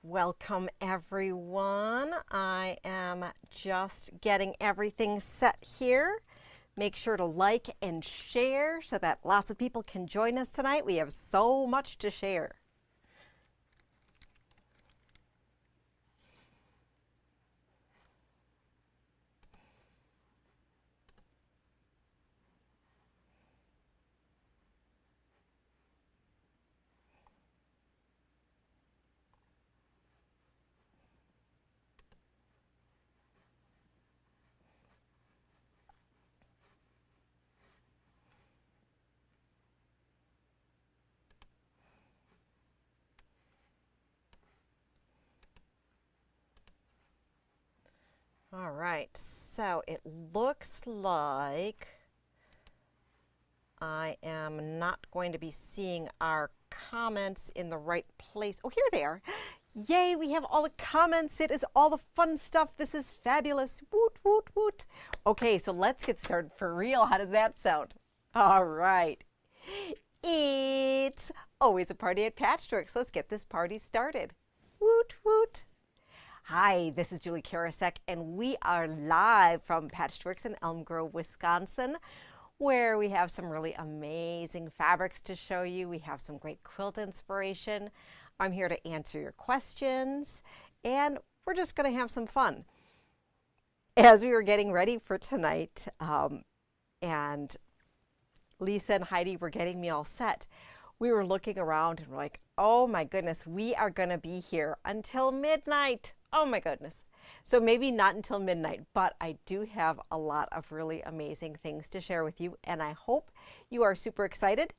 Welcome everyone. I am just getting everything set here. Make sure to like and share so that lots of people can join us tonight. We have so much to share. All right, so it looks like I am not going to be seeing our comments in the right place. Oh, here they are. Yay, we have all the comments. It is all the fun stuff. This is fabulous. Woot, woot, woot. Okay, so let's get started for real. How does that sound? All right. It's always a party at Patchworks. Let's get this party started. Woot, woot. Hi, this is Julie Karasek, and we are live from Patchworks in Elm Grove, Wisconsin, where we have some really amazing fabrics to show you. We have some great quilt inspiration. I'm here to answer your questions, and we're just going to have some fun. As we were getting ready for tonight, and Lisa and Heidi were getting me all set, we were looking around and we're like, oh my goodness, we are going to be here until midnight. Oh my goodness. So maybe not until midnight, but I do have a lot of really amazing things to share with you, and I hope you are super excited.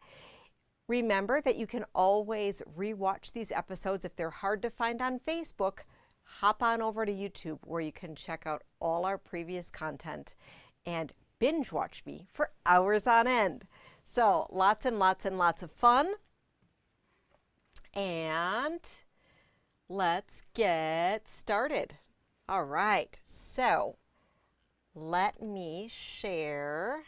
Remember that you can always rewatch these episodes. If they're hard to find on Facebook, hop on over to YouTube where you can check out all our previous content and binge watch me for hours on end. So lots and lots and lots of fun. And let's get started. All right, so let me share.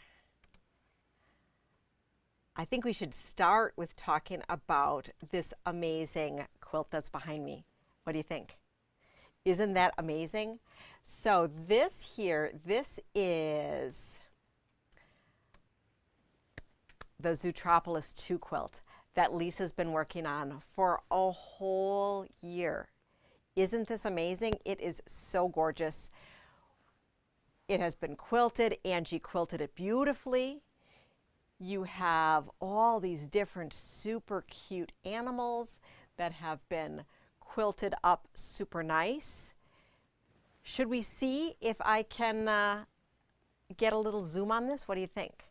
I think we should start with talking about this amazing quilt that's behind me. What do you think? Isn't that amazing? So this here, this is the Zootropolis 2 quilt that Lisa's been working on for a whole year. Isn't this amazing? It is so gorgeous. It has been quilted. Angie quilted it beautifully. You have all these different super cute animals that have been quilted up super nice. Should we see if I can get a little zoom on this? What do you think?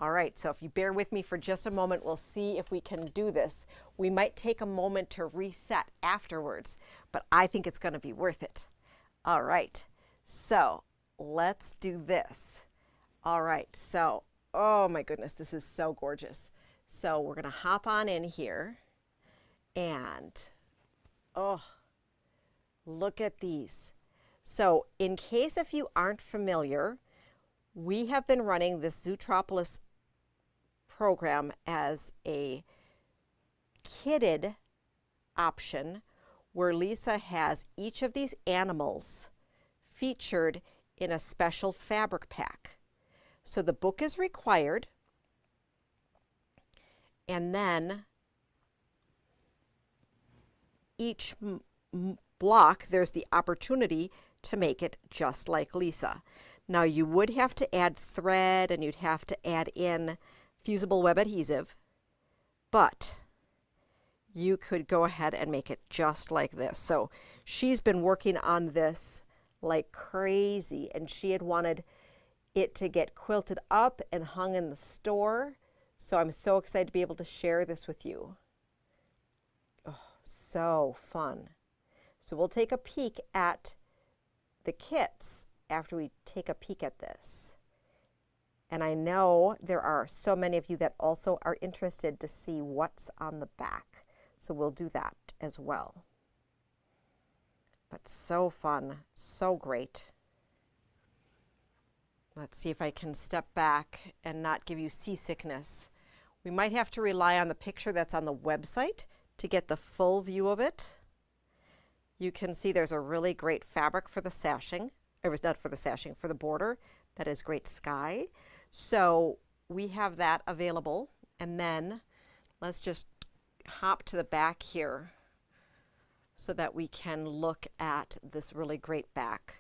All right, so if you bear with me for just a moment, we'll see if we can do this. We might take a moment to reset afterwards, but I think it's going to be worth it. All right, so let's do this. All right, so, oh my goodness, this is so gorgeous. So we're going to hop on in here and, oh, look at these. So in case if you aren't familiar, we have been running this Zootropolis program as a kitted option where Lisa has each of these animals featured in a special fabric pack. So the book is required, and then each block there's the opportunity to make it just like Lisa. Now you would have to add thread and you'd have to add in fusible web adhesive, but you could go ahead and make it just like this. So she's been working on this like crazy, and she had wanted it to get quilted up and hung in the store. So I'm so excited to be able to share this with you. Oh, so fun. So we'll take a peek at the kits after we take a peek at this. And I know there are so many of you that also are interested to see what's on the back. So we'll do that as well. But so fun, so great. Let's see if I can step back and not give you seasickness. We might have to rely on the picture that's on the website to get the full view of it. You can see there's a really great fabric for the sashing. It was not for the sashing, for the border. That is great sky. So we have that available. And then let's just hop to the back here so that we can look at this really great back.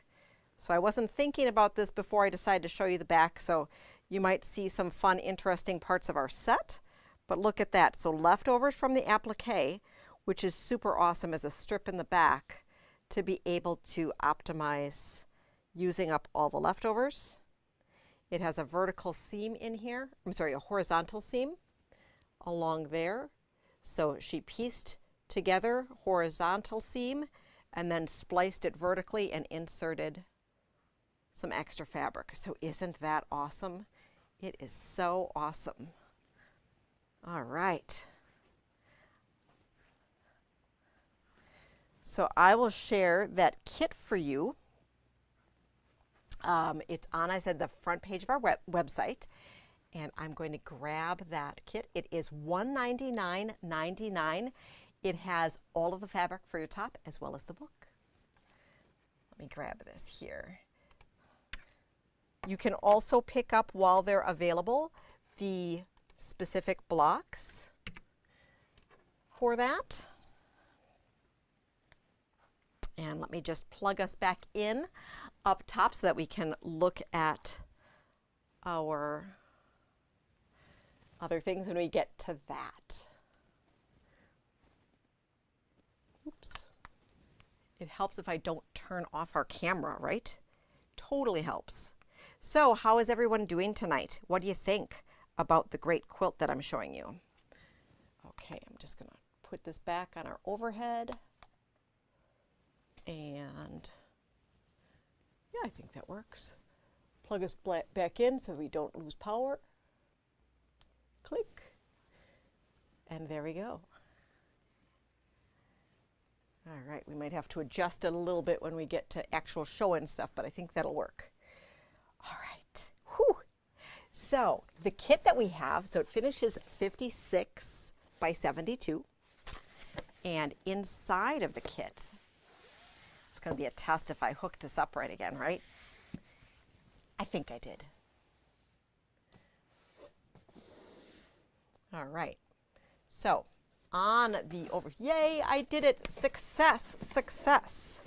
So I wasn't thinking about this before I decided to show you the back, so you might see some fun, interesting parts of our set. But look at that. So leftovers from the applique, which is super awesome as a strip in the back to be able to optimize using up all the leftovers. It has a vertical seam in here, I'm sorry, a horizontal seam along there. So she pieced together horizontal seam and then spliced it vertically and inserted some extra fabric. So isn't that awesome? It is so awesome. All right. So I will share that kit for you. It's on, I said, the front page of our website. And I'm going to grab that kit. It is $199.99. It has all of the fabric for your top as well as the book. Let me grab this here. You can also pick up, while they're available, the specific blocks for that. And let me just plug us back in up top so that we can look at our other things when we get to that. Oops. It helps if I don't turn off our camera, right? Totally helps. So how is everyone doing tonight? What do you think about the great quilt that I'm showing you? Okay, I'm just going to put this back on our overhead. And yeah, I think that works. Plug us back in so we don't lose power. Click. And there we go. All right, we might have to adjust it a little bit when we get to actual showing stuff, but I think that'll work. All right. Whew. So the kit that we have, so it finishes 56 by 72. And inside of the kit, it's going to be a test if I hooked this up right again, right? I think I did. All right. So on the yay, I did it. Success, success.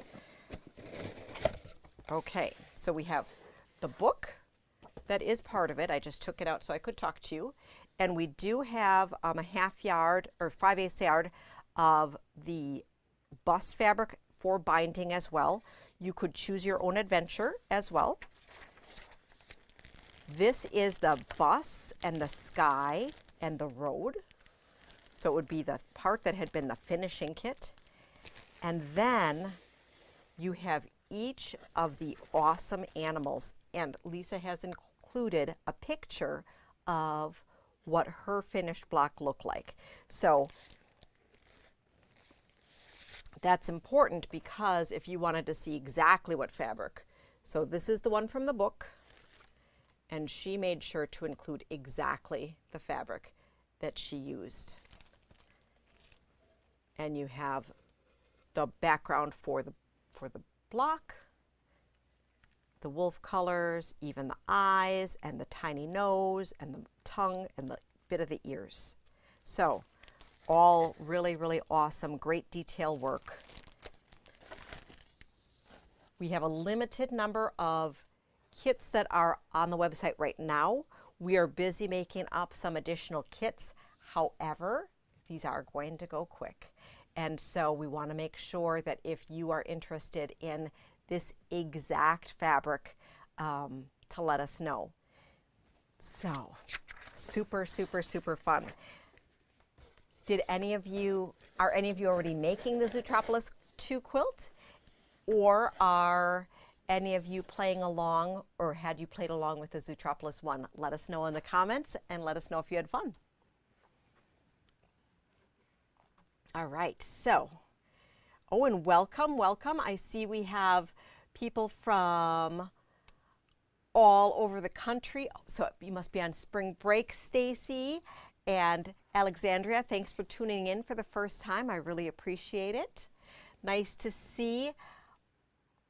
Okay, so we have the book that is part of it. I just took it out so I could talk to you. And we do have a half yard or 5/8 yard of the bust fabric for binding as well. You could choose your own adventure as well. This is the bus and the sky and the road. So it would be the part that had been the finishing kit. And then you have each of the awesome animals. And Lisa has included a picture of what her finished block looked like. So that's important because if you wanted to see exactly what fabric. So this is the one from the book. And she made sure to include exactly the fabric that she used. And you have the background for the block, the wolf colors, even the eyes and the tiny nose and the tongue and the bit of the ears. So all really, really awesome, great detail work. We have a limited number of kits that are on the website right now. We are busy making up some additional kits. However, these are going to go quick. And so we want to make sure that if you are interested in this exact fabric, to let us know. So super, super, super fun. Are any of you already making the Zootropolis 2 quilt? Or are any of you playing along, or had you played along with the Zootropolis 1? Let us know in the comments and let us know if you had fun. All right, so, oh, and welcome, welcome. I see we have people from all over the country. So you must be on spring break, Stacy and Alexandria. Thanks for tuning in for the first time. I really appreciate it. Nice to see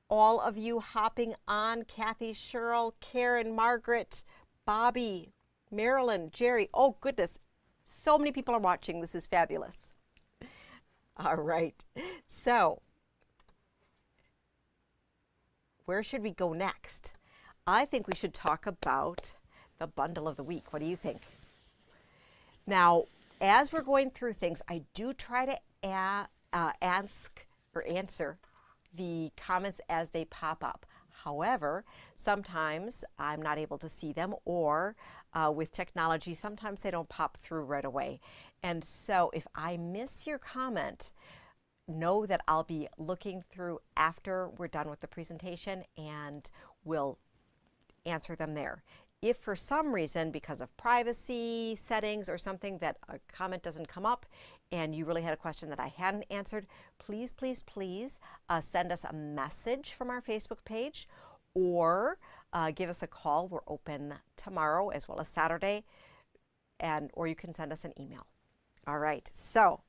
all of you hopping on. Kathy, Cheryl, Karen, Margaret, Bobby, Marilyn, Jerry. Oh, goodness. So many people are watching. This is fabulous. All right. So, where should we go next? I think we should talk about the bundle of the week. What do you think? Now, as we're going through things, I do try to ask or answer the comments as they pop up. However, sometimes I'm not able to see them, or with technology, sometimes they don't pop through right away. And so if I miss your comment, know that I'll be looking through after we're done with the presentation, and we'll answer them there. If for some reason, because of privacy settings or something, that a comment doesn't come up and you really had a question that I hadn't answered, please, please, please send us a message from our Facebook page, or give us a call. We're open tomorrow as well as Saturday, or you can send us an email. All right, so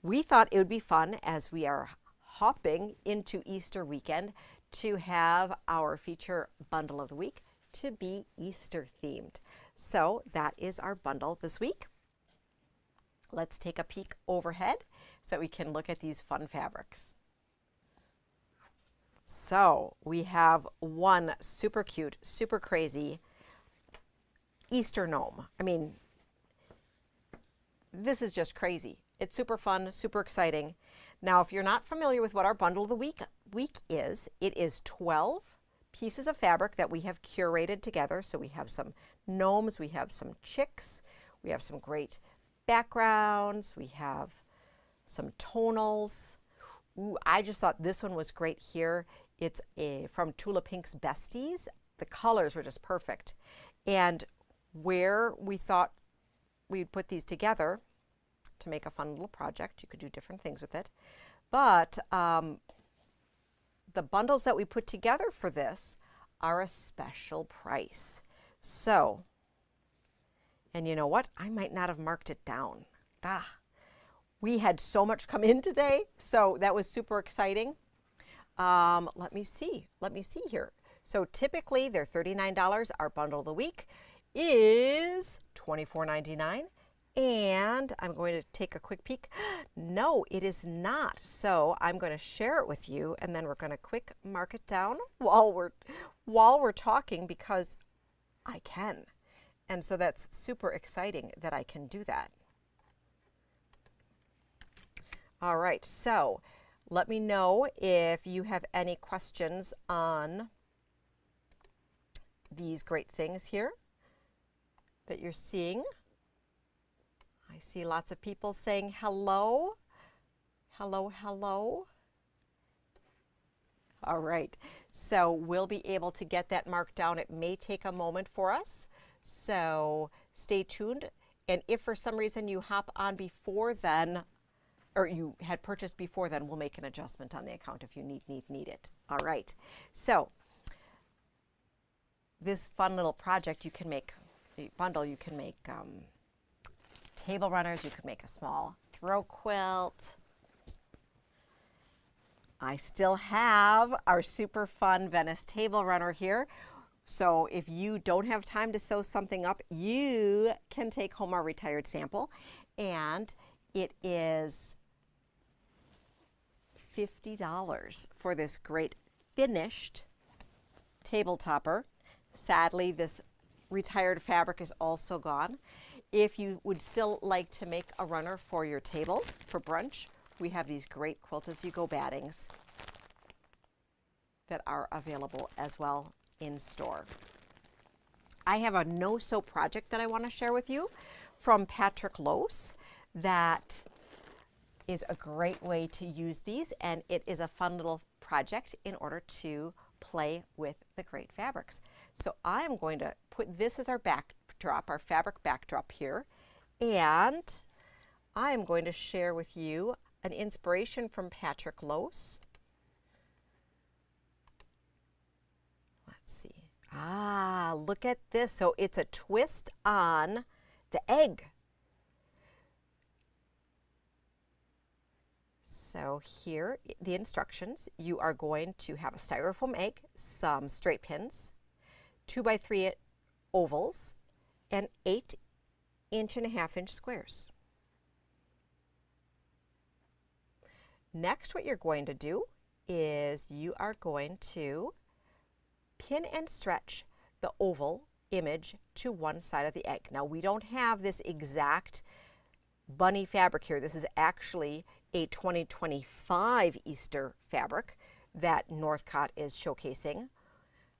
we thought it would be fun, as we are hopping into Easter weekend, to have our feature bundle of the week to be Easter themed. So that is our bundle this week. Let's take a peek overhead so that we can look at these fun fabrics. So we have one super cute, super crazy Easter gnome. I mean, this is just crazy. It's super fun, super exciting. Now, if you're not familiar with what our bundle of the week is, it is 12 pieces of fabric that we have curated together. So we have some gnomes, we have some chicks, we have some great backgrounds, we have some tonals. Ooh, I just thought this one was great here. It's from Tula Pink's Besties. The colors were just perfect. And where we thought we'd put these together to make a fun little project, you could do different things with it. But the bundles that we put together for this are a special price. So, and you know what? I might not have marked it down. We had so much come in today, so that was super exciting. Let me see here. So typically they're $39. Our bundle of the week is $24.99. And I'm going to take a quick peek. No, it is not. So I'm going to share it with you, and then we're going to quick mark it down while we're talking, because I can. And so that's super exciting that I can do that. All right, so let me know if you have any questions on these great things here that you're seeing. I see lots of people saying hello. Hello, hello. All right, so we'll be able to get that marked down. It may take a moment for us, so stay tuned. And if for some reason you hop on before then, or you had purchased before then, we'll make an adjustment on the account if you need it. All right, so this fun little project, you can make a bundle, you can make table runners, you could make a small throw quilt. I still have our super fun Venice table runner here. So if you don't have time to sew something up, you can take home our retired sample, and it is $50 for this great finished table topper. Sadly, this retired fabric is also gone. If you would still like to make a runner for your table for brunch, we have these great quilt as you go battings that are available as well in store. I have a no-sew project that I want to share with you from Patrick Lose that is a great way to use these, and it is a fun little project in order to play with the great fabrics. So I'm going to put this as our backdrop, our fabric backdrop here, and I am going to share with you an inspiration from Patrick Lose. Let's see. Look at this. So it's a twist on the egg. So here, the instructions. You are going to have a styrofoam egg, some straight pins, 2x3 ovals, and 8.5 inch squares. Next, what you're going to do is you are going to pin and stretch the oval image to one side of the egg. Now, we don't have this exact bunny fabric here. This is actually a 2025 Easter fabric that Northcott is showcasing.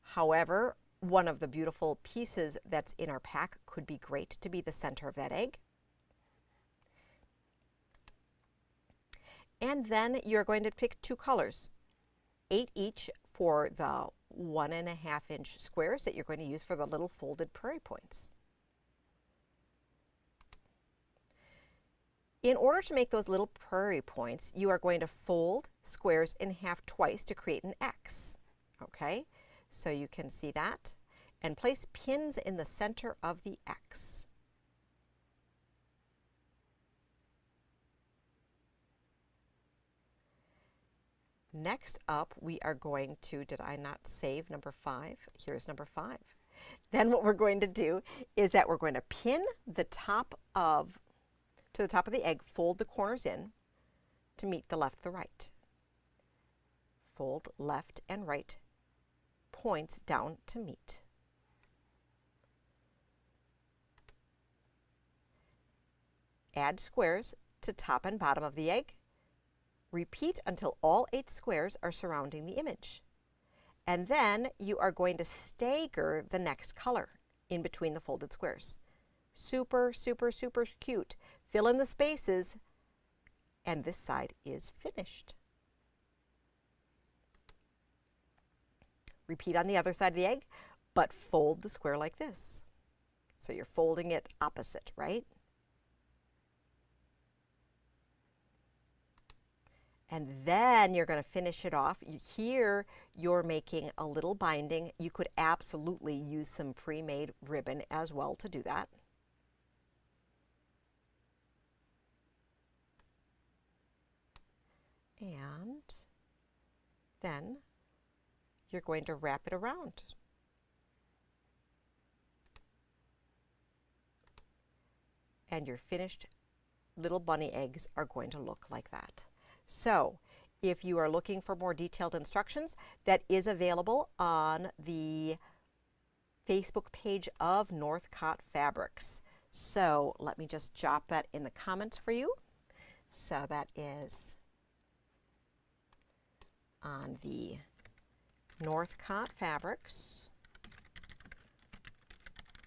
However, one of the beautiful pieces that's in our pack could be great to be the center of that egg. And then you're going to pick two colors, 8 each for the 1.5 inch squares that you're going to use for the little folded prairie points. In order to make those little prairie points, you are going to fold squares in half twice to create an X. Okay, so you can see that. And place pins in the center of the X. Next up, we are going to, did I not save number 5? Here's number 5. Then what we're going to do is that we're going to pin the top of, to the top of the egg, fold the corners in to meet the left, the right. Fold left and right points down to meet. Add squares to top and bottom of the egg. Repeat until all 8 squares are surrounding the image. And then you are going to stagger the next color in between the folded squares. Super, super, super cute. Fill in the spaces, and this side is finished. Repeat on the other side of the egg, but fold the square like this. So you're folding it opposite, right? And then you're going to finish it off. Here, you're making a little binding. You could absolutely use some pre-made ribbon as well to do that. And then you're going to wrap it around. And your finished little bunny eggs are going to look like that. So if you are looking for more detailed instructions, that is available on the Facebook page of Northcott Fabrics. So let me just drop that in the comments for you. So that is on the Northcott Fabrics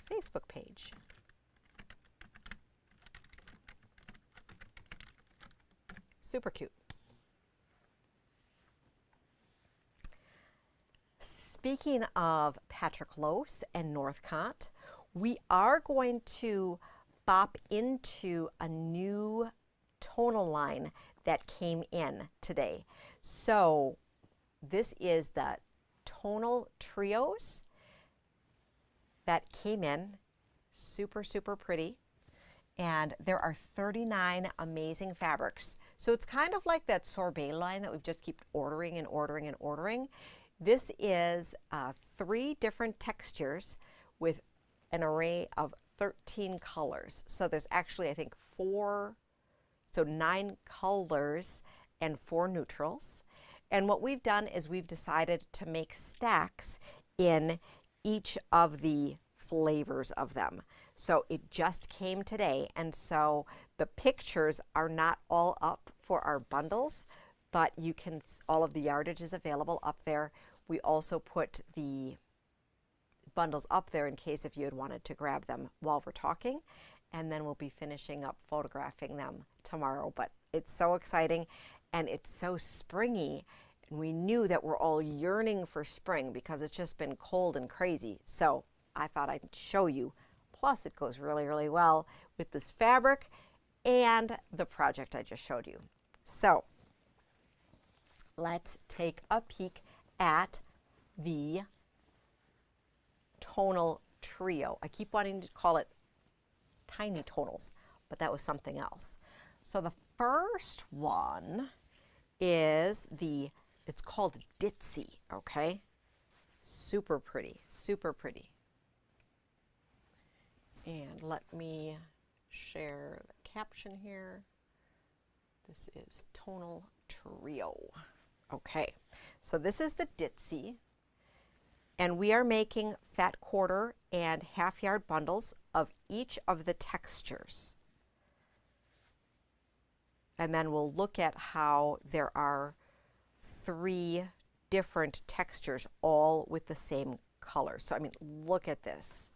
Facebook page. Super cute. Speaking of Patrick Lose and Northcott, we are going to bop into a new tonal line that came in today. So this is the tonal trios that came in. Super, super pretty. And there are 39 amazing fabrics. So it's kind of like that sorbet line that we've just keep ordering and ordering and ordering. This is 3 different textures with an array of 13 colors. So there's actually, I think, 9 colors and 4 neutrals. And what we've done is we've decided to make stacks in each of the flavors of them. So it just came today, and so the pictures are not all up for our bundles, but you can, all of the yardage is available up there. We also put the bundles up there in case if you had wanted to grab them while we're talking, and then we'll be finishing up photographing them tomorrow. But it's so exciting and it's so springy, and we knew that we're all yearning for spring because it's just been cold and crazy. So I thought I'd show you. Plus it goes really, really well with this fabric and the project I just showed you. So let's take a peek at the tonal trio. I keep wanting to call it tiny tonals, but that was something else. So the first one is it's called Ditzy, okay? Super pretty, super pretty. And let me share the caption here. This is Tonal Trio. Okay, so this is the Ditzy, and we are making fat quarter and half yard bundles of each of the textures. And then we'll look at how there are 3 different textures all with the same color. So I mean, look at this.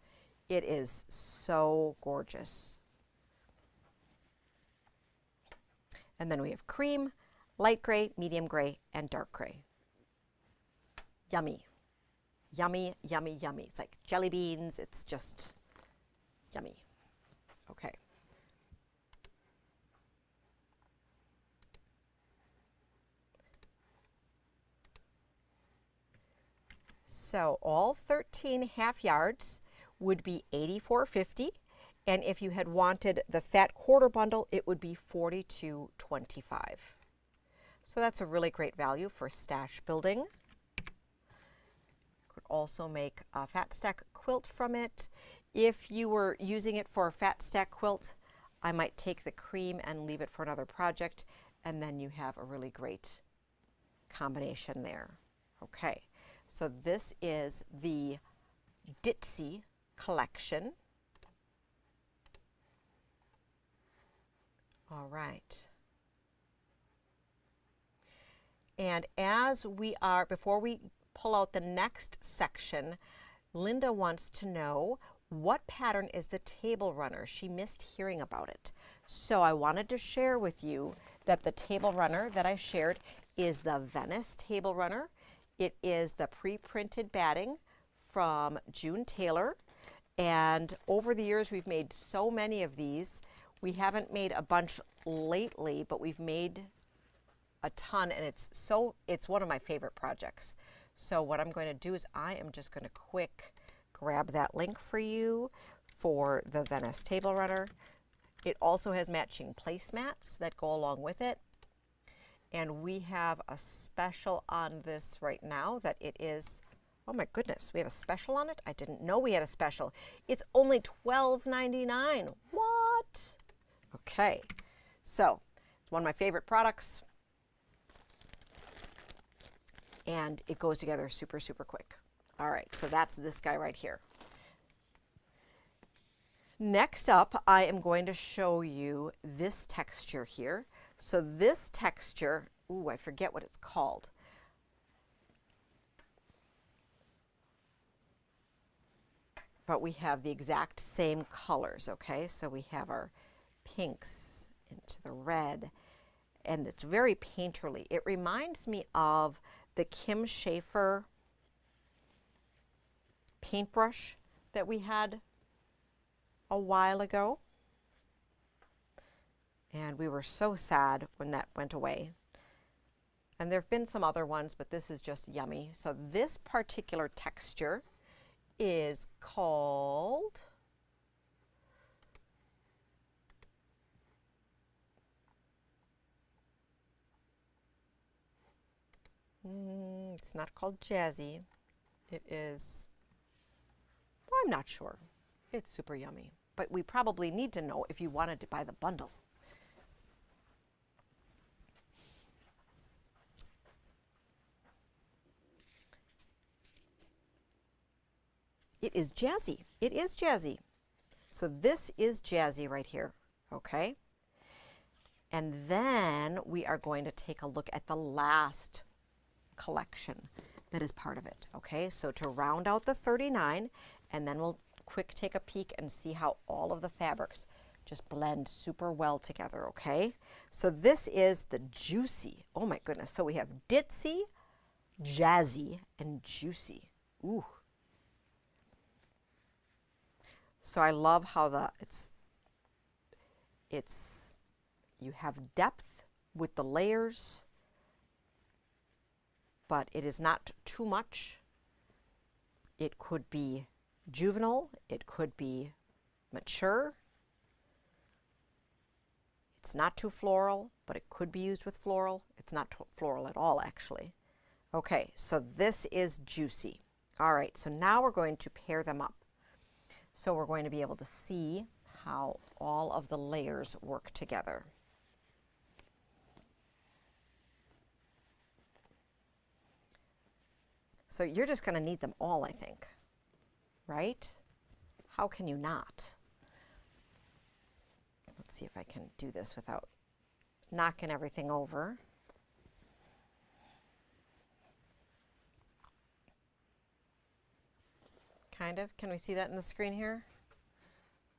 It is so gorgeous. And then we have cream, light gray, medium gray, and dark gray. Yummy. Yummy, yummy, yummy. It's like jelly beans. It's just yummy. Okay. So all 13 half yards would be $84.50, and if you had wanted the fat quarter bundle, it would be $42.25. So that's a really great value for stash building. Could also make a fat stack quilt from it. If you were using it for a fat stack quilt, I might take the cream and leave it for another project, and then you have a really great combination there. Okay, so this is the Ditzy collection. All right. And as we are, before we pull out the next section, Linda wants to know what pattern is the table runner. She missed hearing about it. So I wanted to share with you that the table runner that I shared is the Venice table runner. It is the pre-printed batting from June Taylor. And over the years, we've made so many of these. We haven't made a bunch lately, but we've made a ton, and it's one of my favorite projects. So what I'm going to do is I am just going to quick grab that link for you for the Venice table runner. It also has matching placemats that go along with it. And we have a special on this right now that it is, oh my goodness, we have a special on it? I didn't know we had a special. It's only $12.99. What? Okay, so it's one of my favorite products. And it goes together super, super quick. All right, so that's this guy right here. Next up, I am going to show you this texture here. So this texture, ooh, I forget what it's called. But we have the exact same colors, okay? So we have our pinks into the red, and it's very painterly. It reminds me of the Kim Schafer paintbrush that we had a while ago. And we were so sad when that went away. And there have been some other ones, but this is just yummy. So this particular texture is called it's not called Jazzy. It is, well, I'm not sure. It's super yummy. But we probably need to know if you wanted to buy the bundle. It is Jazzy. It is Jazzy. So this is Jazzy right here, okay? And then we are going to take a look at the last collection that is part of it, okay? So to round out the 39, and then we'll quick take a peek and see how all of the fabrics just blend super well together, okay? So this is the Juicy. Oh my goodness. So we have Ditzy, Jazzy, and Juicy. Ooh. So I love how you have depth with the layers, but it is not too much. It could be juvenile, it could be mature. It's not too floral, but it could be used with floral. It's not floral at all, actually. Okay, so this is Juicy. All right, so now we're going to pair them up. So we're going to be able to see how all of the layers work together. So you're just going to need them all, I think, right? How can you not? Let's see if I can do this without knocking everything over. Kind of. Can we see that in the screen here?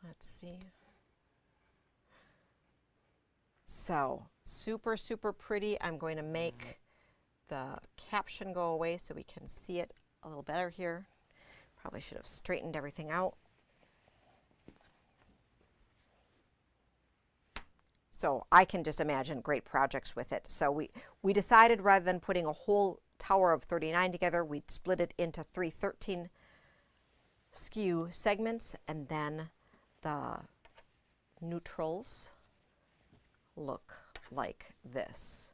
Let's see. So, super, super pretty. I'm going to make the caption go away so we can see it a little better here. Probably should have straightened everything out. So I can just imagine great projects with it. So we decided rather than putting a whole tower of 39 together, we'd split it into 3 13 skew segments, and then the neutrals look like this,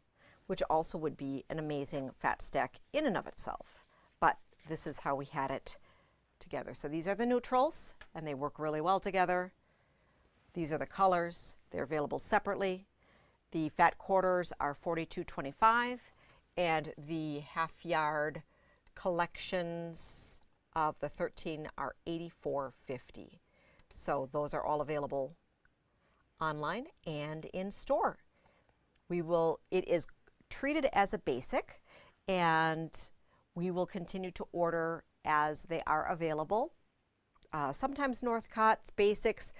which also would be an amazing fat stack in and of itself. But this is how we had it together. So these are the neutrals, and they work really well together. These are the colors. They're available separately. The fat quarters are $42.25, and the half yard collections of the 13 are $84.50. So those are all available online and in store. It is treated as a basic, and we will continue to order as they are available. Sometimes Northcott's basics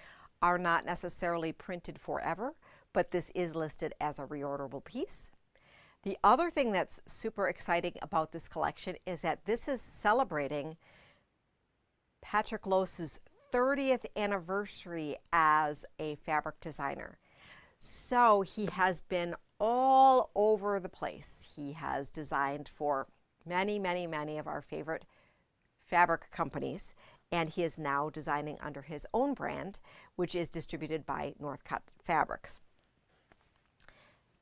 are not necessarily printed forever, but this is listed as a reorderable piece. The other thing that's super exciting about this collection is that this is celebrating Patrick Lose's 30th anniversary as a fabric designer. So he has been all over the place. He has designed for many, many, many of our favorite fabric companies, and he is now designing under his own brand, which is distributed by Northcott Fabrics.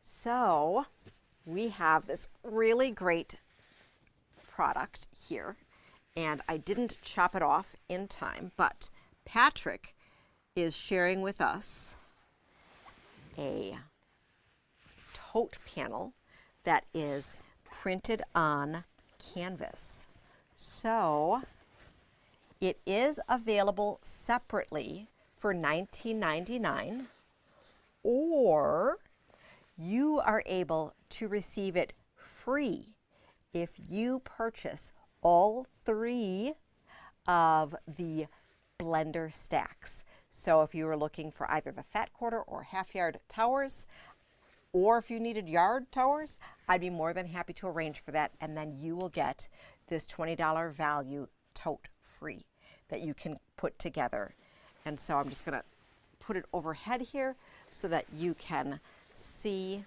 So we have this really great product here, and I didn't chop it off in time, but Patrick is sharing with us a tote panel that is printed on canvas. So it is available separately for $19.99, or you are able to receive it free if you purchase all 3 of the blender stacks. So if you were looking for either the fat quarter or half yard towers, or if you needed yard towers, I'd be more than happy to arrange for that, and then you will get this $20 value tote free that you can put together. And so I'm just going to put it overhead here so that you can see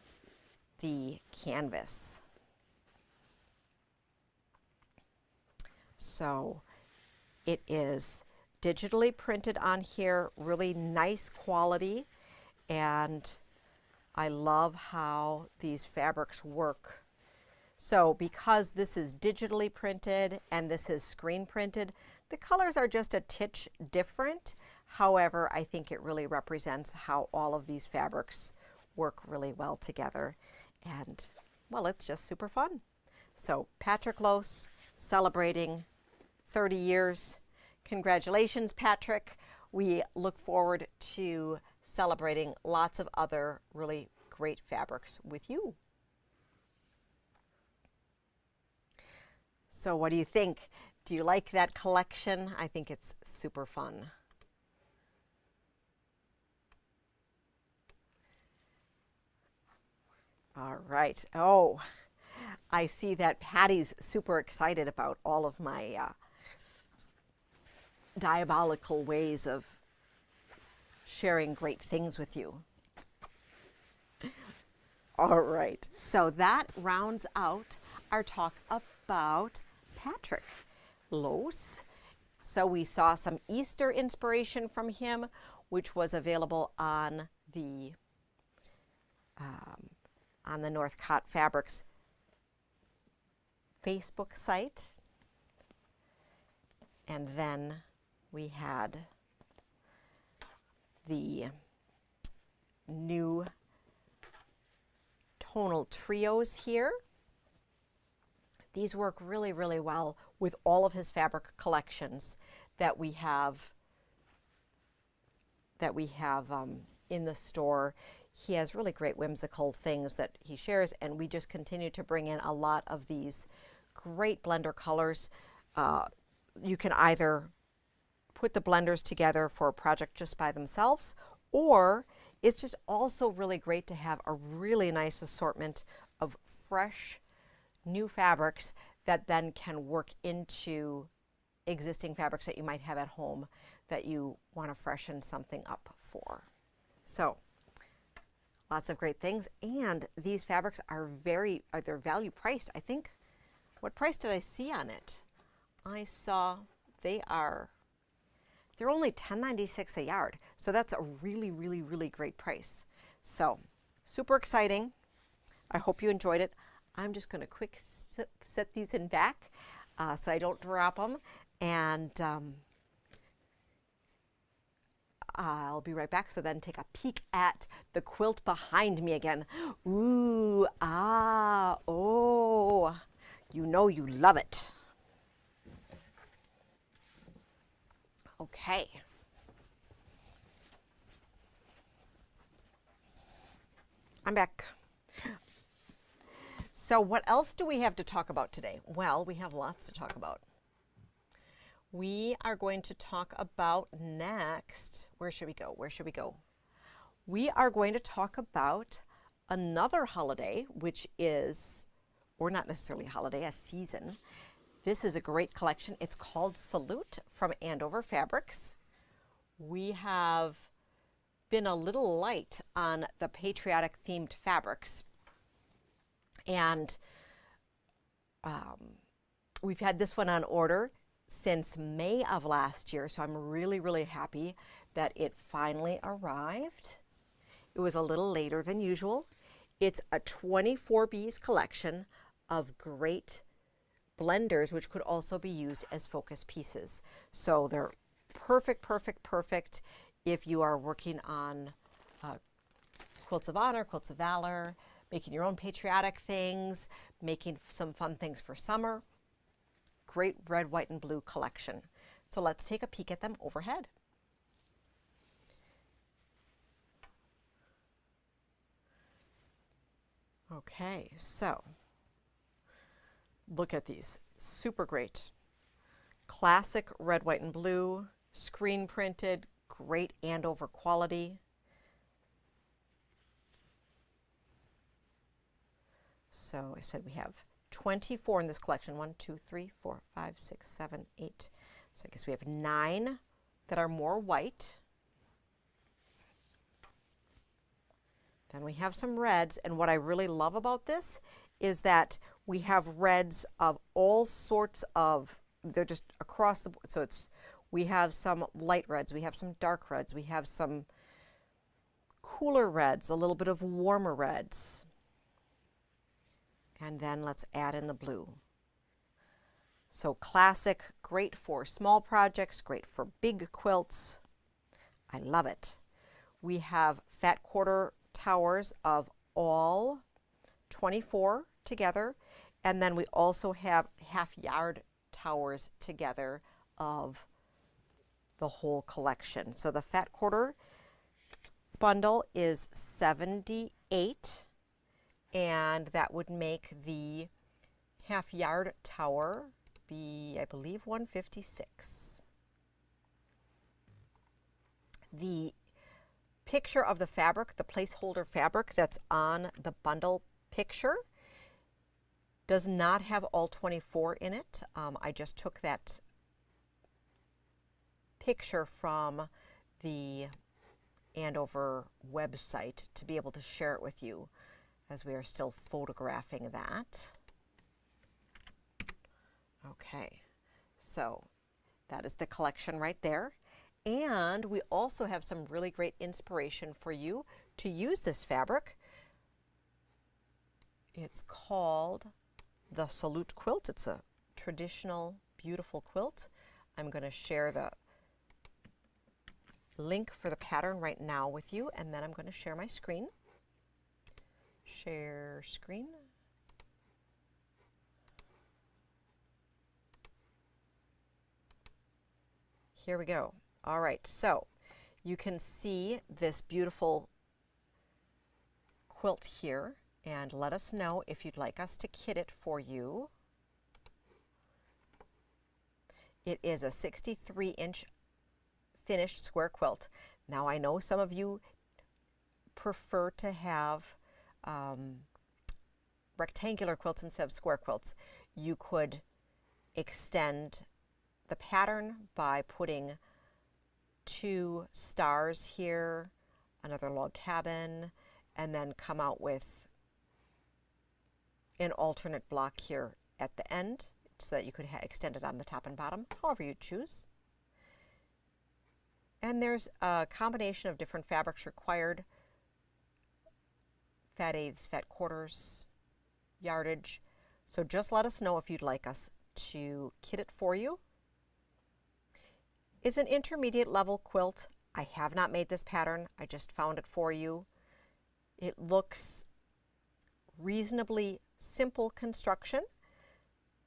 the canvas. So it is digitally printed on here, really nice quality, and I love how these fabrics work. So because this is digitally printed and this is screen printed, the colors are just a titch different. However, I think it really represents how all of these fabrics work really well together. And, well, it's just super fun. So Patrick Lose celebrating 30 years. Congratulations, Patrick. We look forward to celebrating lots of other really great fabrics with you. So what do you think? Do you like that collection? I think it's super fun. All right. Oh, I see that Patty's super excited about all of my diabolical ways of sharing great things with you. All right, so that rounds out our talk about Patrick Lose. So we saw some Easter inspiration from him, which was available on the on the Northcott Fabrics Facebook site. And then we had the new tonal trios here. These work really, really well with all of his fabric collections that we have in the store. He has really great whimsical things that he shares, and we just continue to bring in a lot of these great blender colors. You can either put the blenders together for a project just by themselves, or it's just also really great to have a really nice assortment of fresh new fabrics that then can work into existing fabrics that you might have at home that you want to freshen something up for. So lots of great things, and these fabrics are they're value priced. I think, what price did I see on it? I saw they're only $10.96 a yard, so that's a really, really, really great price. So super exciting. I hope you enjoyed it. I'm just going to quick set these in back so I don't drop them, and I'll be right back. So then take a peek at the quilt behind me again. Ooh, oh, you know you love it. Okay. I'm back. So what else do we have to talk about today? Well, we have lots to talk about. We are going to talk about next, where should we go? Where should we go? We are going to talk about another holiday, which is, or not necessarily a holiday, a season. This is a great collection. It's called Salute from Andover Fabrics. We have been a little light on the patriotic themed fabrics. And we've had this one on order since May of last year, so I'm really, really happy that it finally arrived. It was a little later than usual. It's a 24 piece collection of great blenders, which could also be used as focus pieces. So they're perfect, perfect, perfect if you are working on quilts of honor, quilts of valor, making your own patriotic things, making some fun things for summer. Great red, white, and blue collection. So let's take a peek at them overhead. Okay, so look at these. Super great. Classic red, white, and blue, screen printed, great Andover quality. So I said we have 24 in this collection. 1, 2, 3, 4, 5, 6, 7, 8. So I guess we have 9 that are more white. Then we have some reds, and what I really love about this is that we have reds of all sorts of, they're just across the board. So we have some light reds, we have some dark reds, we have some cooler reds, a little bit of warmer reds. And then let's add in the blue. So classic, great for small projects, great for big quilts. I love it. We have fat quarter towers of all 24 together, and then we also have half yard towers together of the whole collection. So the fat quarter bundle is 78, and that would make the half yard tower be, I believe, 156. The picture of the fabric, the placeholder fabric that's on the bundle picture, does not have all 24 in it. I just took that picture from the Andover website to be able to share it with you, as we are still photographing that. Okay, so that is the collection right there. And we also have some really great inspiration for you to use this fabric. It's called the Salute quilt. It's a traditional, beautiful quilt. I'm going to share the link for the pattern right now with you, and then I'm going to share my screen. Share screen. Here we go. All right, so you can see this beautiful quilt here, and let us know if you'd like us to kit it for you. It is a 63-inch finished square quilt. Now I know some of you prefer to have rectangular quilts instead of square quilts. You could extend the pattern by putting 2 stars here, another log cabin, and then come out with an alternate block here at the end so that you could extend it on the top and bottom, however you choose. And there's a combination of different fabrics required: fat eighths, fat quarters, yardage. So just let us know if you'd like us to kit it for you. It's an intermediate level quilt. I have not made this pattern. I just found it for you. It looks reasonably simple construction,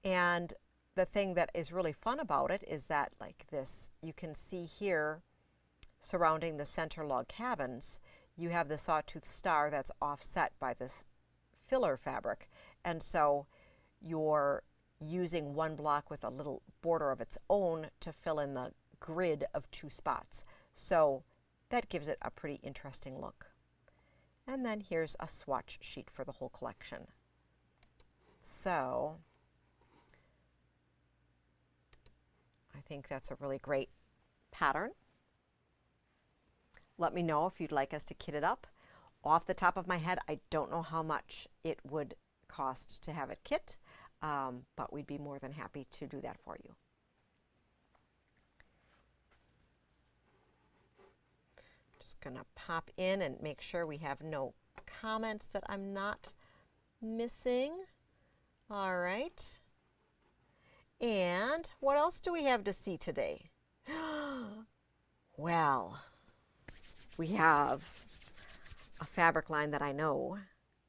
and the thing that is really fun about it is that, like this, you can see here surrounding the center log cabins, you have the sawtooth star that's offset by this filler fabric, and so you're using one block with a little border of its own to fill in the grid of 2 spots. So that gives it a pretty interesting look. And then here's a swatch sheet for the whole collection. So I think that's a really great pattern. Let me know if you'd like us to kit it up. Off the top of my head, I don't know how much it would cost to have it kit, but we'd be more than happy to do that for you. Just gonna pop in and make sure we have no comments that I'm not missing. All right. And what else do we have to see today? Well, we have a fabric line that I know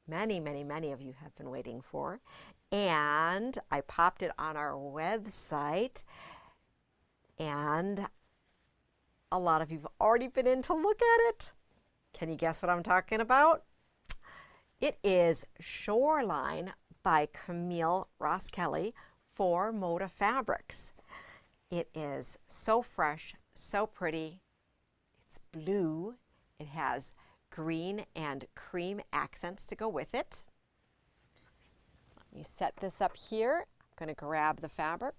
many, many, many of you have been waiting for. And I popped it on our website, and a lot of you have already been in to look at it. Can you guess what I'm talking about? It is Shoreline by Camille Ross Kelly for Moda Fabrics. It is so fresh, so pretty. It's blue. It has green and cream accents to go with it. Let me set this up here. I'm going to grab the fabric.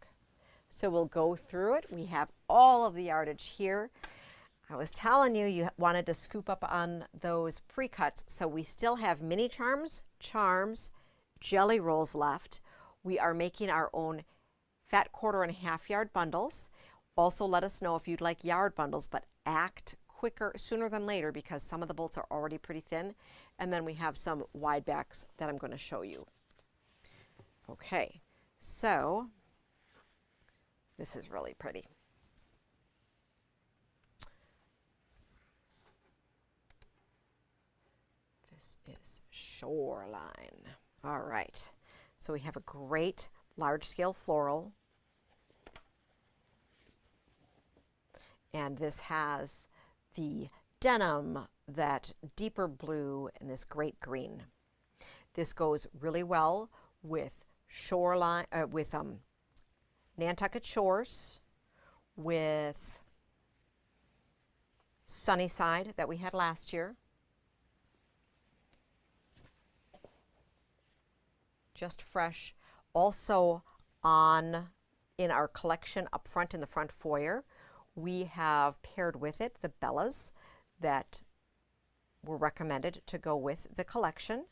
So we'll go through it. We have all of the yardage here. I was telling you, you wanted to scoop up on those pre-cuts. So we still have mini charms, jelly rolls left. We are making our own fat 1/4 yard bundles. Also, let us know if you'd like yard bundles, but act quicker sooner than later because some of the bolts are already pretty thin. And then we have some wide backs that I'm going to show you. Okay, so this is really pretty. This is Shoreline. All right, so we have a great large scale floral. And this has the denim, that deeper blue, and this great green. This goes really well with Shoreline, with Nantucket Shores, with Sunnyside that we had last year. Just fresh. Also in our collection up front in the front foyer, we have paired with it the Bellas that were recommended to go with the collection.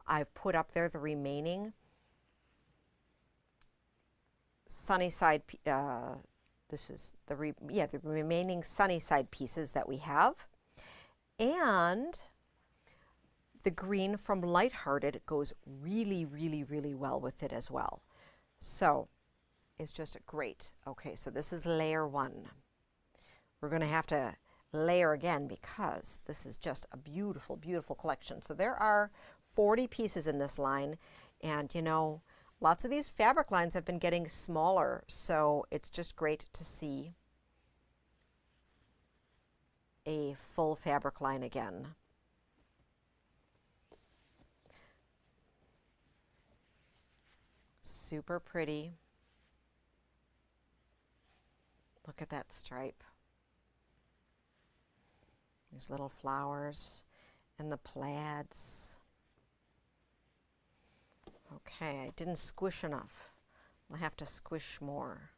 I've put up there the remaining Sunnyside, this is the remaining Sunnyside pieces that we have. And The green from Lighthearted goes really, really, really well with it as well. So it's just great. Okay, so this is layer 1. We're going to have to layer again because this is just a beautiful, beautiful collection. So there are 40 pieces in this line, and you know, lots of these fabric lines have been getting smaller, so it's just great to see a full fabric line again. Super pretty. Look at that stripe. These little flowers and the plaids. Okay, I didn't squish enough. I'll have to squish more.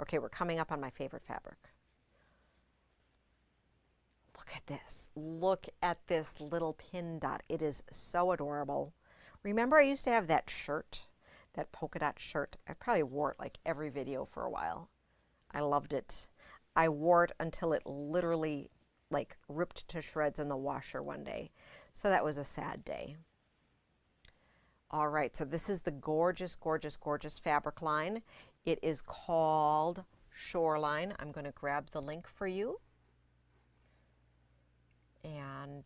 Okay, we're coming up on my favorite fabric. Look at this. Look at this little pin dot. It is so adorable. Remember I used to have that shirt, that polka dot shirt. I probably wore it like every video for a while. I loved it. I wore it until it literally like ripped to shreds in the washer one day. So that was a sad day. All right, so this is the gorgeous, gorgeous, gorgeous fabric line. It is called Shoreline. I'm going to grab the link for you. And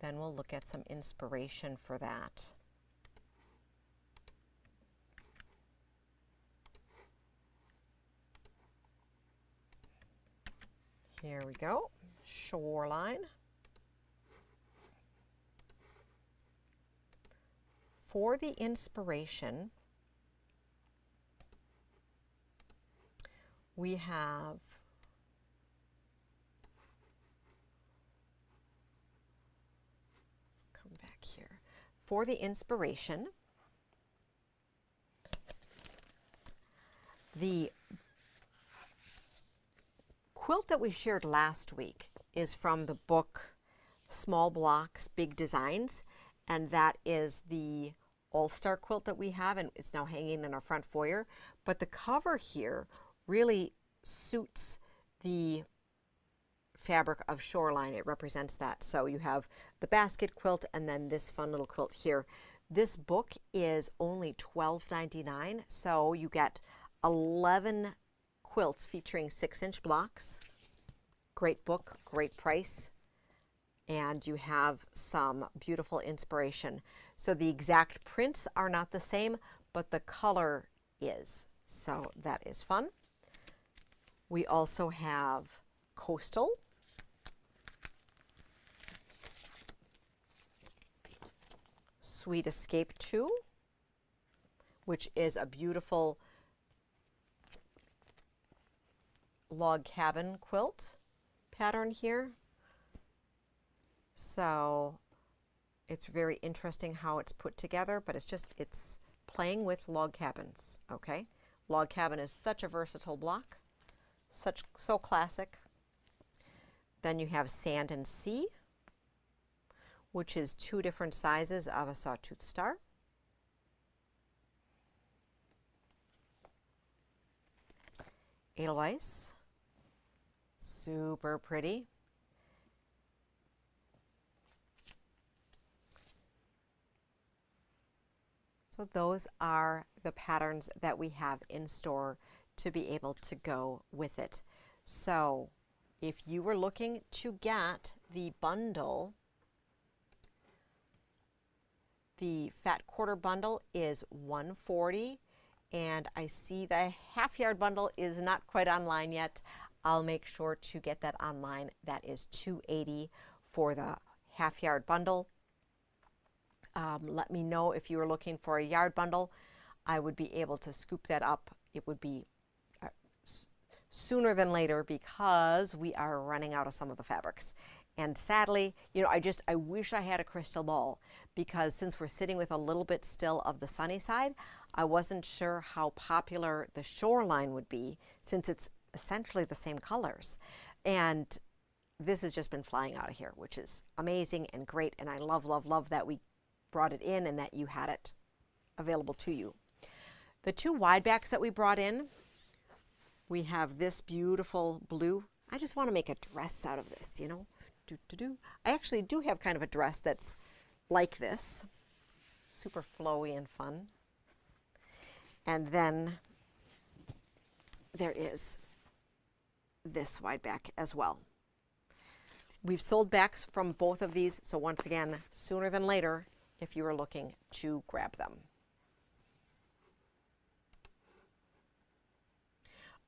then we'll look at some inspiration for that. Here we go, Shoreline. For the inspiration, we have come back here. For the inspiration, the quilt that we shared last week is from the book Small Blocks, Big Designs, and that is the All-Star quilt that we have, and it's now hanging in our front foyer. But the cover here really suits the fabric of Shoreline. It represents that. So you have the basket quilt and then this fun little quilt here. This book is only $12.99, so you get 11 quilts featuring 6-inch blocks. Great book, great price. And you have some beautiful inspiration. So the exact prints are not the same, but the color is. So that is fun. We also have Coastal. Sweet Escape 2, which is a beautiful log cabin quilt pattern here. So it's very interesting how it's put together, but it's playing with log cabins, okay? Log cabin is such a versatile block, so classic. Then you have Sand and Sea, which is 2 different sizes of a sawtooth star. Edelweiss, super pretty. So those are the patterns that we have in store to be able to go with it. So if you were looking to get the bundle, the Fat Quarter bundle is $140, and I see the half yard bundle is not quite online yet. I'll make sure to get that online. That is $280 for the half yard bundle. Let me know if you were looking for a yard bundle. I would be able to scoop that up. It would be sooner than later because we are running out of some of the fabrics. And sadly, you know, I wish I had a crystal ball, because since we're sitting with a little bit still of the sunny side, I wasn't sure how popular the Shoreline would be since it's essentially the same colors. And this has just been flying out of here, which is amazing and great. And I love, love, love that we brought it in and that you had it available to you. The 2 wide backs that we brought in, we have this beautiful blue. I just want to make a dress out of this, you know. I actually do have kind of a dress that's like this, super flowy and fun. And then there is this wide back as well. We've sold backs from both of these, so once again, sooner than later if you are looking to grab them.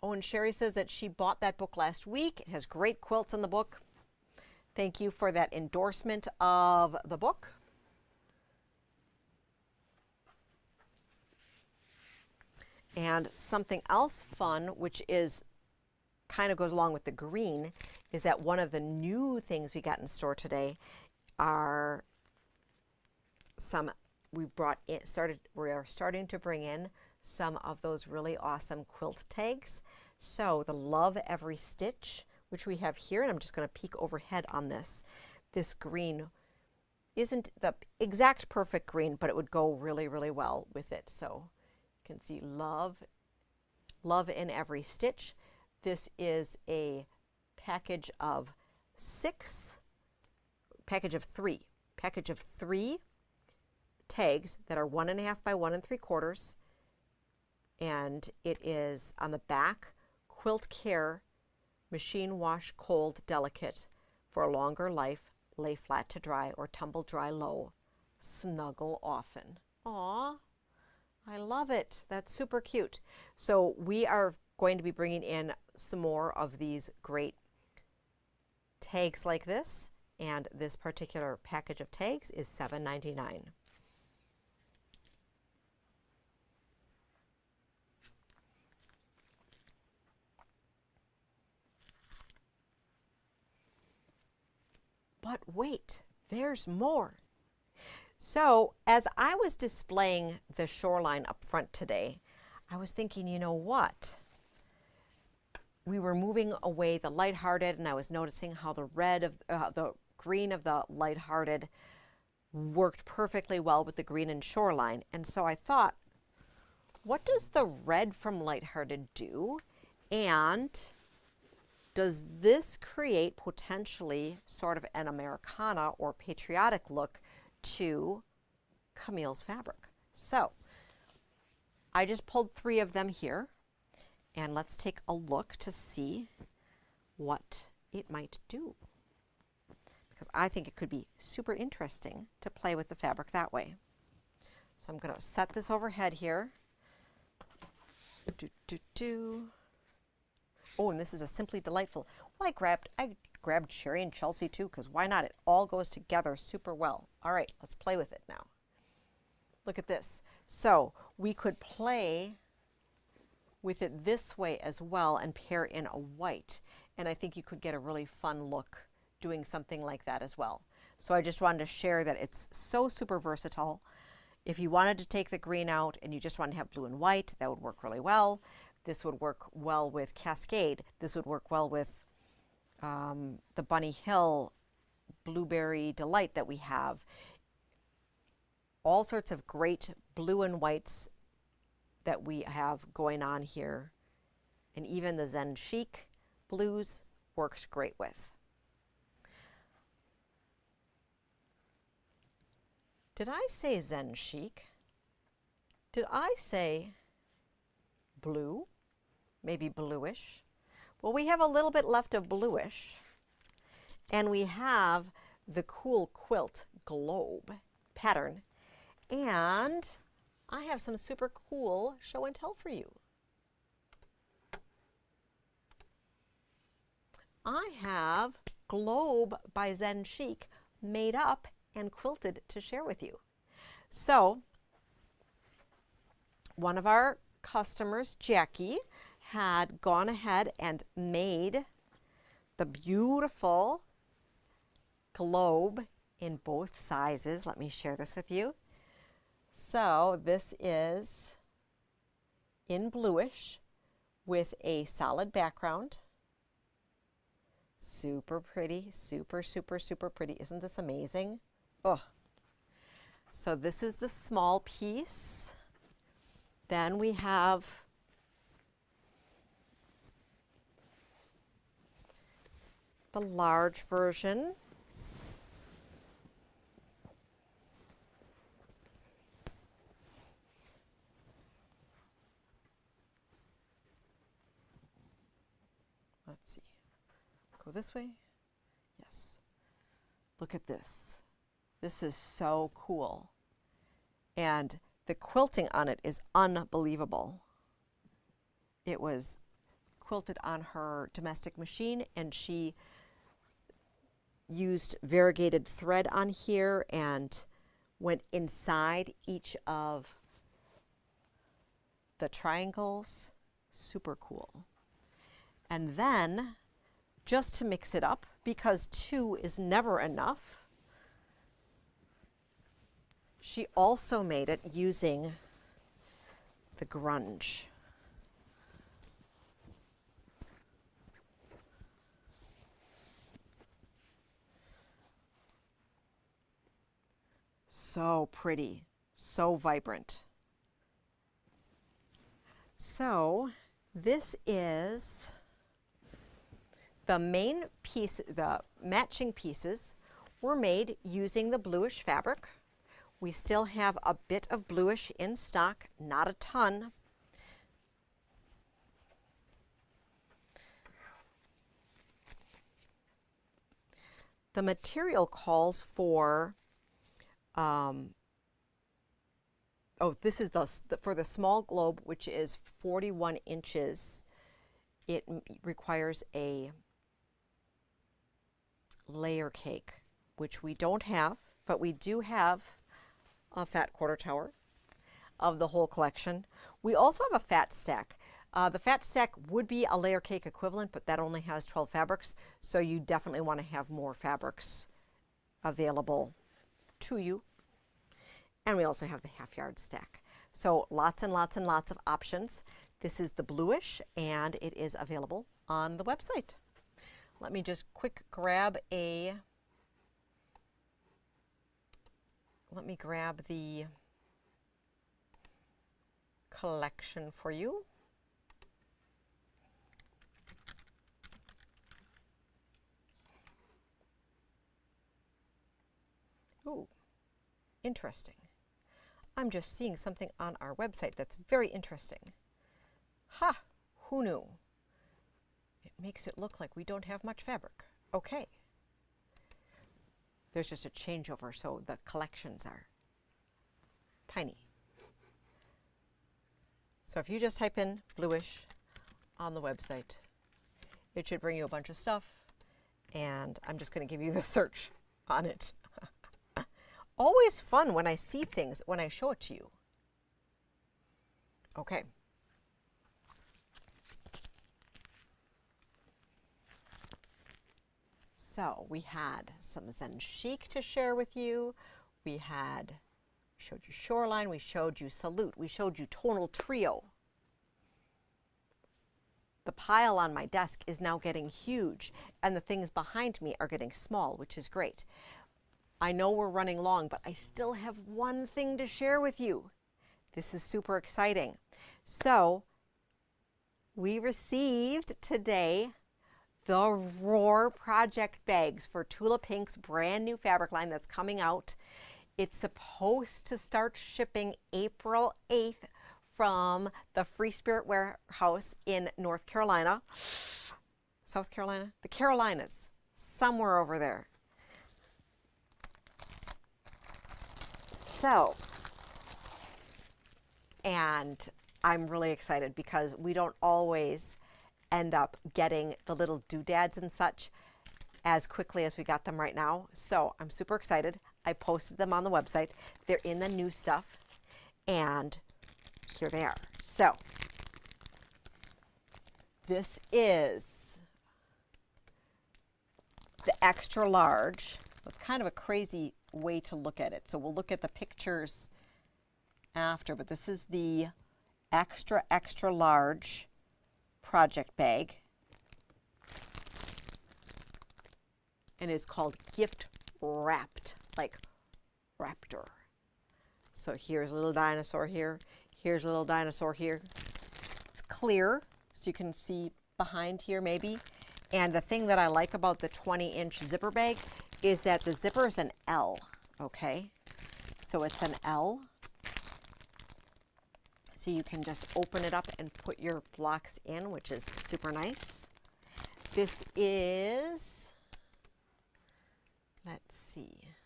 Oh, and Sherry says that she bought that book last week. It has great quilts in the book. Thank you for that endorsement of the book. And something else fun, which is kind of goes along with the green, is that one of the new things we got in store today are some, we are starting to bring in some of those really awesome quilt tags. So the Love Every Stitch, which we have here, and I'm just going to peek overhead on this. This green isn't the exact perfect green, but it would go really, really well with it. So you can see love in every stitch. This is a package of three tags that are 1.5 by 1 3/4, and it is on the back, quilt care, machine wash cold, delicate, for a longer life, lay flat to dry or tumble dry low, snuggle often. Aw, I love it. That's super cute. So we are going to be bringing in some more of these great tags like this, and this particular package of tags is $7.99. But wait, there's more. So as I was displaying the shoreline up front today, I was thinking, you know what? We were moving away the lighthearted, and I was noticing how the the green of the lighthearted worked perfectly well with the green and shoreline. And so I thought, what does the red from lighthearted do? And does this create potentially sort of an Americana or patriotic look to Camille's fabric? So I just pulled 3 of them here, and let's take a look to see what it might do, because I think it could be super interesting to play with the fabric that way. So I'm going to set this overhead here. Oh, and this is a Simply Delightful. Well, I grabbed Sherry and Chelsea too, because why not? It all goes together super well. All right, let's play with it now. Look at this. So we could play with it this way as well and pair in a white. And I think you could get a really fun look doing something like that as well. So I just wanted to share that it's so super versatile. If you wanted to take the green out and you just want to have blue and white, that would work really well. This would work well with Cascade. This would work well with the Bunny Hill Blueberry Delight that we have. All sorts of great blue and whites that we have going on here. And even the Zen Chic blues works great with. Did I say Zen Chic? Did I say blue? Maybe bluish. Well, we have a little bit left of bluish, and we have the Cool Quilt Globe pattern, and I have some super cool show and tell for you. I have Globe by Zen Chic made up and quilted to share with you. So one of our customers, Jackie, had gone ahead and made the beautiful globe in both sizes. Let me share this with you. So this is in bluish with a solid background. Super pretty, super, super, super pretty. Isn't this amazing? Oh. So this is the small piece. Then we have the large version. Let's see. Go this way. Yes. Look at this. This is so cool. And the quilting on it is unbelievable. It was quilted on her domestic machine, and she used variegated thread on here and went inside each of the triangles. Super cool. And then, just to mix it up, because 2 is never enough, she also made it using the grunge. So pretty, so vibrant. So this is the main piece. The matching pieces were made using the bluish fabric. We still have a bit of bluish in stock, not a ton. The material calls for, this is for the small globe, which is 41 inches. It requires a layer cake, which we don't have, but we do have a fat quarter tower of the whole collection. We also have a fat stack. The fat stack would be a layer cake equivalent, but that only has 12 fabrics, so you definitely want to have more fabrics available to you. And we also have the half yard stack. So lots and lots and lots of options. This is the bluish, and it is available on the website. Let me just quick grab the collection for you. Ooh, interesting. I'm just seeing something on our website that's very interesting. Ha! Who knew? It makes it look like we don't have much fabric. Okay. There's just a changeover, so the collections are tiny. So if you just type in bluish on the website, it should bring you a bunch of stuff, and I'm just going to give you the search on it. Always fun when I see things, when I show it to you. Okay. So we had some Zen Chic to share with you. We showed you Shoreline, we showed you Salute, we showed you Tonal Trio. The pile on my desk is now getting huge, and the things behind me are getting small, which is great. I know we're running long, but I still have one thing to share with you. This is super exciting. So we received today the Roar project bags for Tula Pink's brand new fabric line that's coming out. It's supposed to start shipping April 8th from the Free Spirit Warehouse in North Carolina. South Carolina? The Carolinas, somewhere over there. So, and I'm really excited because we don't always end up getting the little doodads and such as quickly as we got them right now. So I'm super excited. I posted them on the website. They're in the new stuff, and here they are. So this is the extra large. It's kind of a crazy way to look at it. So we'll look at the pictures after, but this is the extra, extra large project bag, and is called Gift Wrapped, like Raptor. So here's a little dinosaur here. Here's a little dinosaur here. It's clear, so you can see behind here maybe. And the thing that I like about the 20-inch zipper bag is that the zipper is an L, okay? So it's an L. So you can just open it up and put your blocks in, which is super nice. This is, let's see,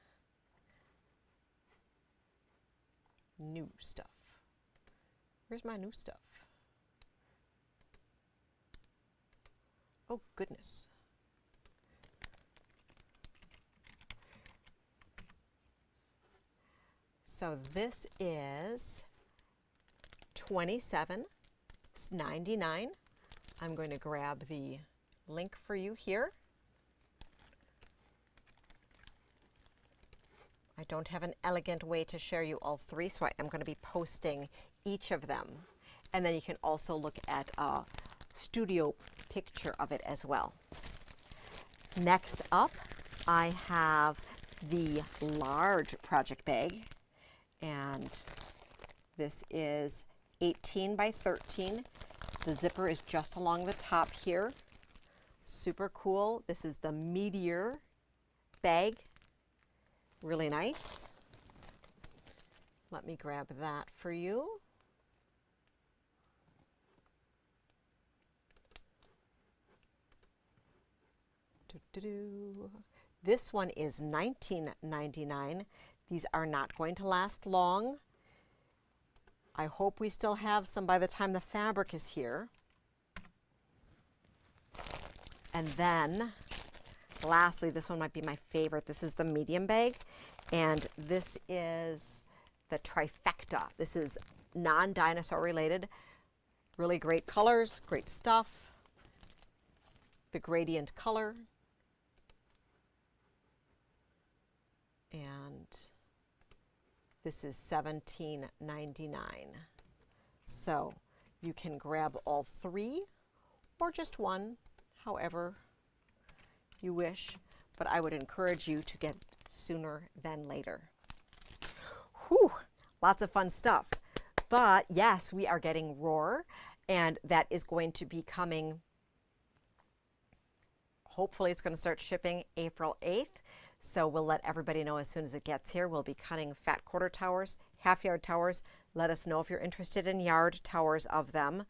new stuff. Where's my new stuff? Oh, goodness. So this is $27.99. I'm going to grab the link for you here. I don't have an elegant way to share you all three, so I am going to be posting each of them. And then you can also look at a studio picture of it as well. Next up, I have the large project bag. And this is 18 by 13. The zipper is just along the top here. Super cool. This is the Meteor bag. Really nice. Let me grab that for you. This one is $19.99. These are not going to last long. I hope we still have some by the time the fabric is here. And then, lastly, this one might be my favorite. This is the medium bag, and this is the trifecta. This is non-dinosaur related. Really great colors, great stuff. The gradient color. And this is $17.99. So you can grab all three or just one, however you wish. But I would encourage you to get sooner than later. Whew, lots of fun stuff. But yes, we are getting Roar, and that is going to be coming. Hopefully it's going to start shipping April 8th. So we'll let everybody know as soon as it gets here. We'll be cutting fat quarter towers, half yard towers. Let us know if you're interested in yard towers of them.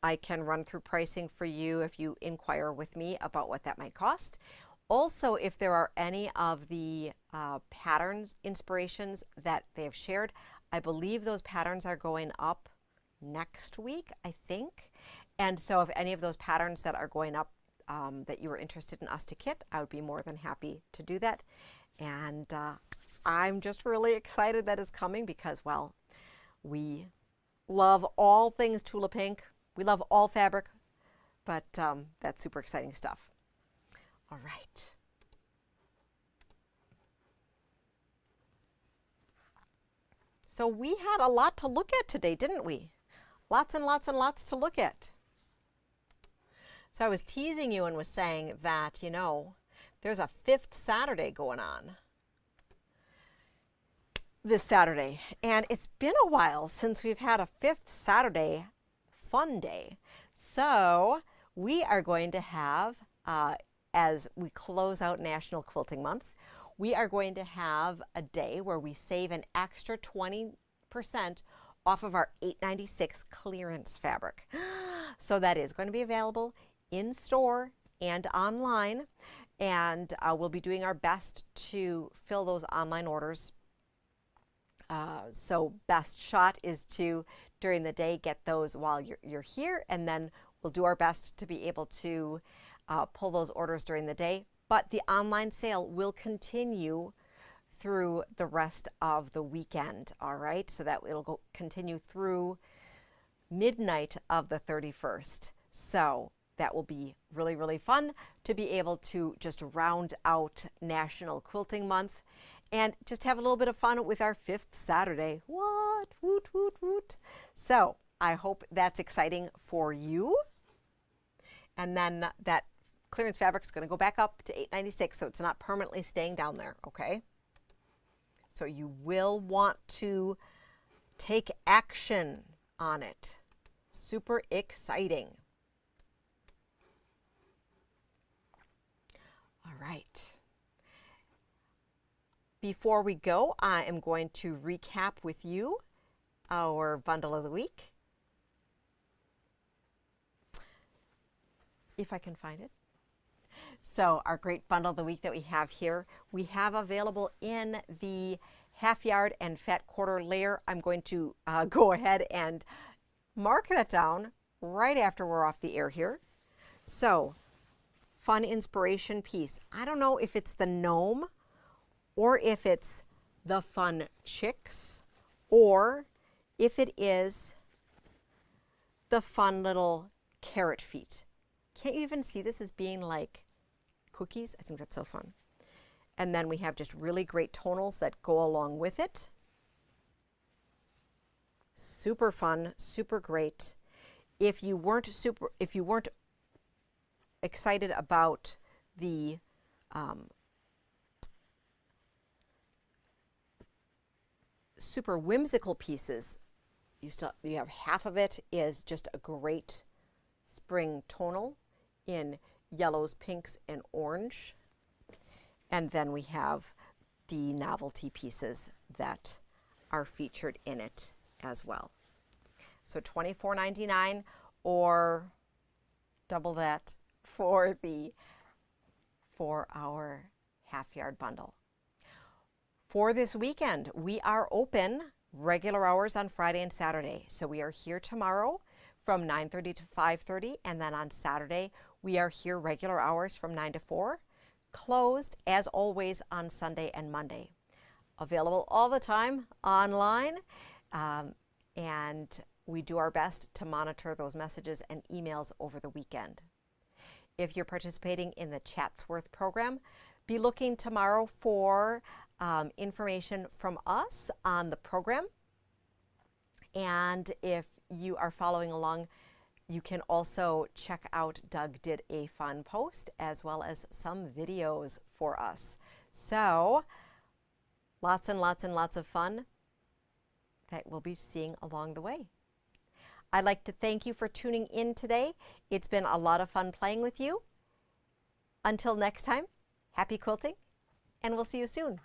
I can run through pricing for you if you inquire with me about what that might cost. Also, if there are any of the patterns, inspirations that they have shared, I believe those patterns are going up next week, I think. And so if any of those patterns that are going up that you were interested in us to kit, I would be more than happy to do that. And I'm just really excited that it's coming because, well, we love all things Tula Pink. We love all fabric, but that's super exciting stuff. All right. So we had a lot to look at today, didn't we? Lots and lots and lots to look at. So I was teasing you and was saying that, you know, there's a 5th Saturday going on this Saturday. And it's been a while since we've had a 5th Saturday fun day. So we are going to have, as we close out National Quilting Month, we are going to have a day where we save an extra 20% off of our $8.96 clearance fabric. So that is going to be available in store and online, and we'll be doing our best to fill those online orders. So best shot is to, during the day, get those while you're here, and then we'll do our best to be able to pull those orders during the day. But the online sale will continue through the rest of the weekend, all right? So that it'll continue through midnight of the 31st. So that will be really, really fun to be able to just round out National Quilting Month and just have a little bit of fun with our 5th Saturday. What? Woot, woot, woot. So I hope that's exciting for you. And then that clearance fabric is going to go back up to $8.96, so it's not permanently staying down there, okay? So you will want to take action on it. Super exciting. All right. Before we go, I am going to recap with you our bundle of the week. If I can find it. So our great bundle of the week that we have here, we have available in the half yard and fat quarter layer. I'm going to go ahead and mark that down right after we're off the air here. So, fun inspiration piece. I don't know if it's the gnome or if it's the fun chicks or if it is the fun little carrot feet. Can't you even see this as being like cookies? I think that's so fun. And then we have just really great tonals that go along with it. Super fun, super great. If you weren't excited about the super whimsical pieces, you have half of it is just a great spring tonal in yellows, pinks, and orange. And then we have the novelty pieces that are featured in it as well. So $24.99 or double that for our half yard bundle. For this weekend, we are open regular hours on Friday and Saturday. So we are here tomorrow from 9:30 to 5:30, and then on Saturday we are here regular hours from 9 to 4. Closed as always on Sunday and Monday. Available all the time online, and we do our best to monitor those messages and emails over the weekend. If you're participating in the Chatsworth program, be looking tomorrow for information from us on the program. And if you are following along, you can also check out Doug did a fun post as well as some videos for us. So lots and lots and lots of fun that we'll be seeing along the way. I'd like to thank you for tuning in today. It's been a lot of fun playing with you. Until next time, happy quilting, and we'll see you soon.